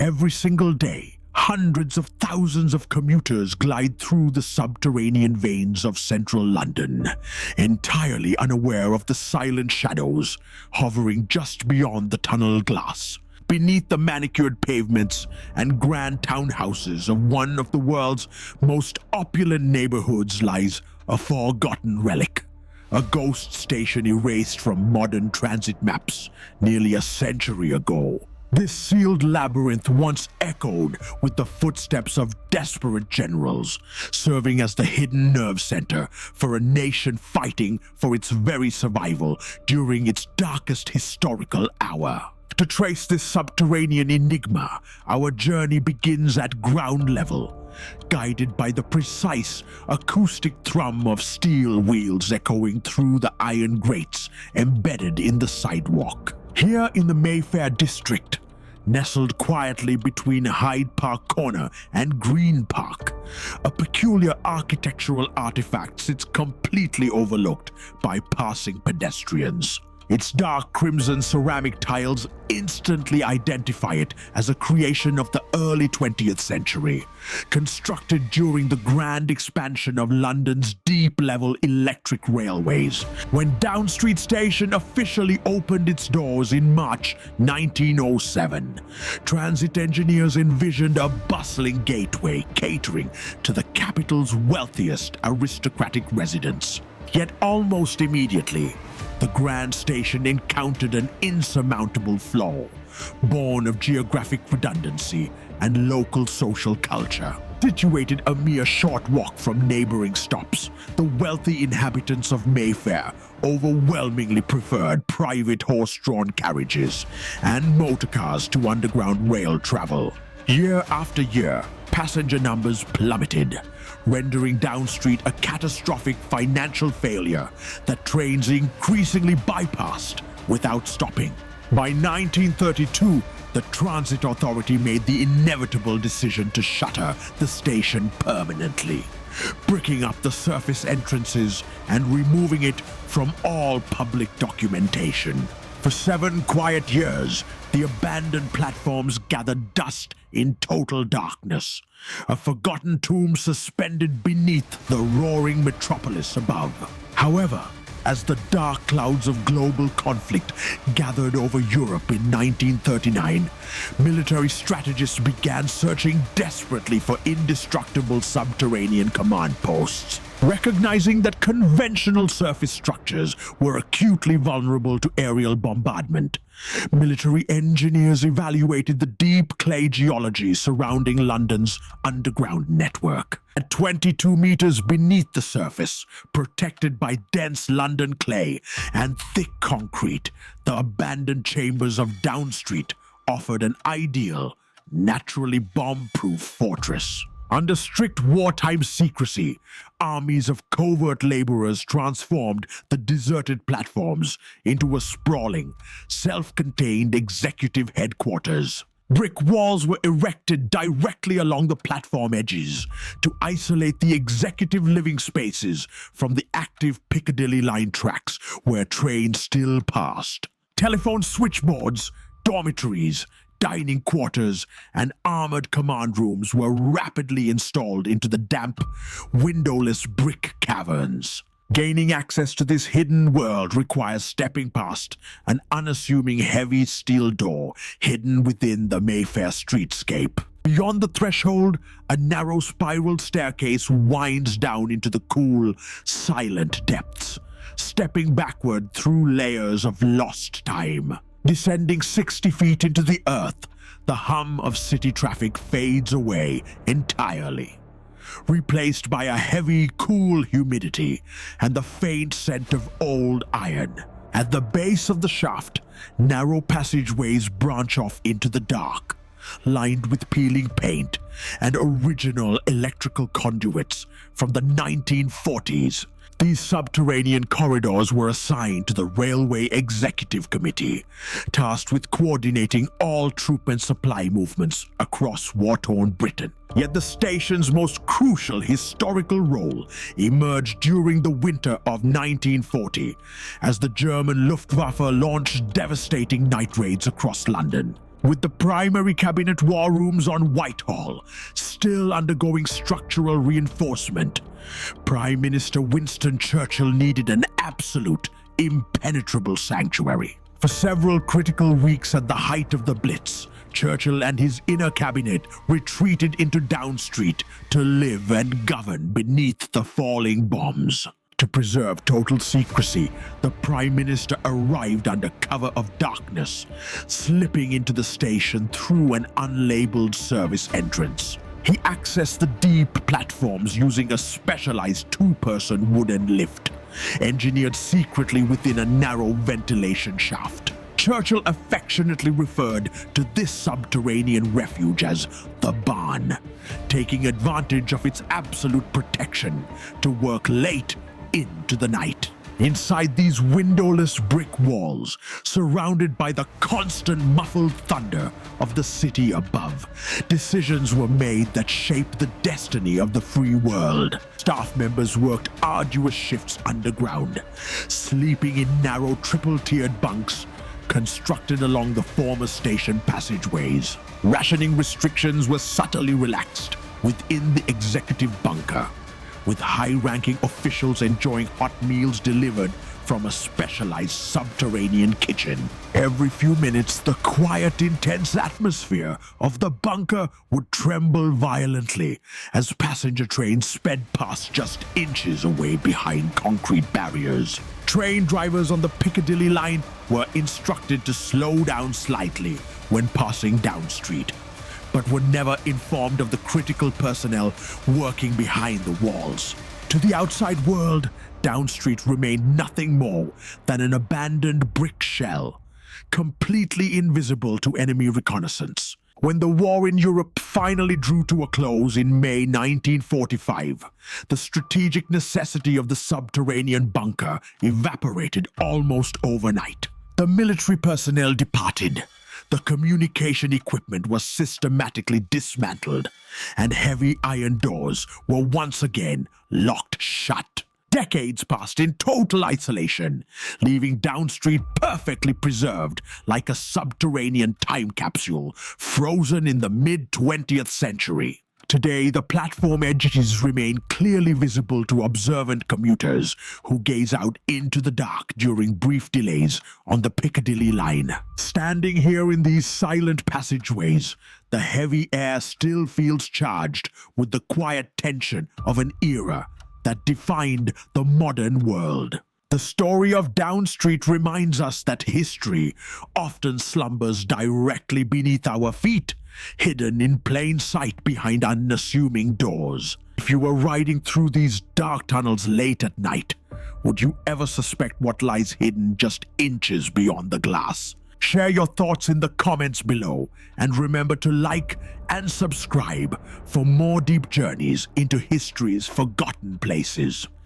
Every single day, hundreds of thousands of commuters glide through the subterranean veins of central London, entirely unaware of the silent shadows hovering just beyond the tunnel glass. Beneath the manicured pavements and grand townhouses of one of the world's most opulent neighborhoods lies a forgotten relic, a ghost station erased from modern transit maps nearly a century ago. This sealed labyrinth once echoed with the footsteps of desperate generals, serving as the hidden nerve center for a nation fighting for its very survival during its darkest historical hour. To trace this subterranean enigma, our journey begins at ground level, guided by the precise acoustic thrum of steel wheels echoing through the iron grates embedded in the sidewalk. Here in the Mayfair district, nestled quietly between Hyde Park Corner and Green Park, a peculiar architectural artifact sits completely overlooked by passing pedestrians. Its dark crimson ceramic tiles instantly identify it as a creation of the early 20th century, constructed during the grand expansion of London's deep-level electric railways, when Down Street Station officially opened its doors in March 1907. Transit engineers envisioned a bustling gateway catering to the capital's wealthiest aristocratic residents. Yet almost immediately, the Grand Station encountered an insurmountable flaw, born of geographic redundancy and local social culture. Situated a mere short walk from neighboring stops, the wealthy inhabitants of Mayfair overwhelmingly preferred private horse-drawn carriages and motorcars to underground rail travel. Year after year, passenger numbers plummeted, rendering Down Street a catastrophic financial failure that trains increasingly bypassed without stopping. By 1932, the Transit Authority made the inevitable decision to shutter the station permanently, bricking up the surface entrances and removing it from all public documentation. For 7 quiet years, the abandoned platforms gathered dust in total darkness, a forgotten tomb suspended beneath the roaring metropolis above. However, as the dark clouds of global conflict gathered over Europe in 1939, military strategists began searching desperately for indestructible subterranean command posts. Recognizing that conventional surface structures were acutely vulnerable to aerial bombardment, military engineers evaluated the deep clay geology surrounding London's underground network. At 22 meters beneath the surface, protected by dense London clay and thick concrete, the abandoned chambers of Down Street offered an ideal, naturally bomb-proof fortress. Under strict wartime secrecy, armies of covert laborers transformed the deserted platforms into a sprawling, self-contained executive headquarters. Brick walls were erected directly along the platform edges to isolate the executive living spaces from the active Piccadilly line tracks where trains still passed. Telephone switchboards, dormitories, dining quarters, and armored command rooms were rapidly installed into the damp, windowless brick caverns. Gaining access to this hidden world requires stepping past an unassuming heavy steel door hidden within the Mayfair streetscape. Beyond the threshold, a narrow spiral staircase winds down into the cool, silent depths, stepping backward through layers of lost time. Descending 60 feet into the earth, the hum of city traffic fades away entirely, replaced by a heavy, cool humidity and the faint scent of old iron. At the base of the shaft, narrow passageways branch off into the dark, lined with peeling paint and original electrical conduits from the 1940s. These subterranean corridors were assigned to the Railway Executive Committee, tasked with coordinating all troop and supply movements across war-torn Britain. Yet the station's most crucial historical role emerged during the winter of 1940, as the German Luftwaffe launched devastating night raids across London. with the primary cabinet war rooms on Whitehall still undergoing structural reinforcement. Prime Minister Winston Churchill needed an absolute, impenetrable sanctuary. For several critical weeks at the height of the Blitz, Churchill and his inner cabinet retreated into Down Street to live and govern beneath the falling bombs. To preserve total secrecy, the Prime Minister arrived under cover of darkness, slipping into the station through an unlabeled service entrance. He accessed the deep platforms using a specialized two-person wooden lift, engineered secretly within a narrow ventilation shaft. Churchill affectionately referred to this subterranean refuge as the barn, taking advantage of its absolute protection to work late into the night. Inside these windowless brick walls, surrounded by the constant muffled thunder of the city above, decisions were made that shaped the destiny of the free world. Staff members worked arduous shifts underground, sleeping in narrow triple-tiered bunks constructed along the former station passageways. Rationing restrictions were subtly relaxed within the executive bunker, with high-ranking officials enjoying hot meals delivered from a specialized subterranean kitchen. Every few minutes, the quiet, intense atmosphere of the bunker would tremble violently as passenger trains sped past just inches away behind concrete barriers. Train drivers on the Piccadilly line were instructed to slow down slightly when passing Down Street, but were never informed of the critical personnel working behind the walls. To the outside world, Down Street remained nothing more than an abandoned brick shell, completely invisible to enemy reconnaissance. When the war in Europe finally drew to a close in May 1945, the strategic necessity of the subterranean bunker evaporated almost overnight. The military personnel departed, the communication equipment was systematically dismantled, and heavy iron doors were once again locked shut. Decades passed in total isolation, leaving Down Street perfectly preserved like a subterranean time capsule frozen in the mid-20th century. Today, the platform edges remain clearly visible to observant commuters who gaze out into the dark during brief delays on the Piccadilly line. Standing here in these silent passageways, the heavy air still feels charged with the quiet tension of an era that defined the modern world. The story of Down Street reminds us that history often slumbers directly beneath our feet, hidden in plain sight behind unassuming doors. If you were riding through these dark tunnels late at night, would you ever suspect what lies hidden just inches beyond the glass? Share your thoughts in the comments below, and remember to like and subscribe for more deep journeys into history's forgotten places.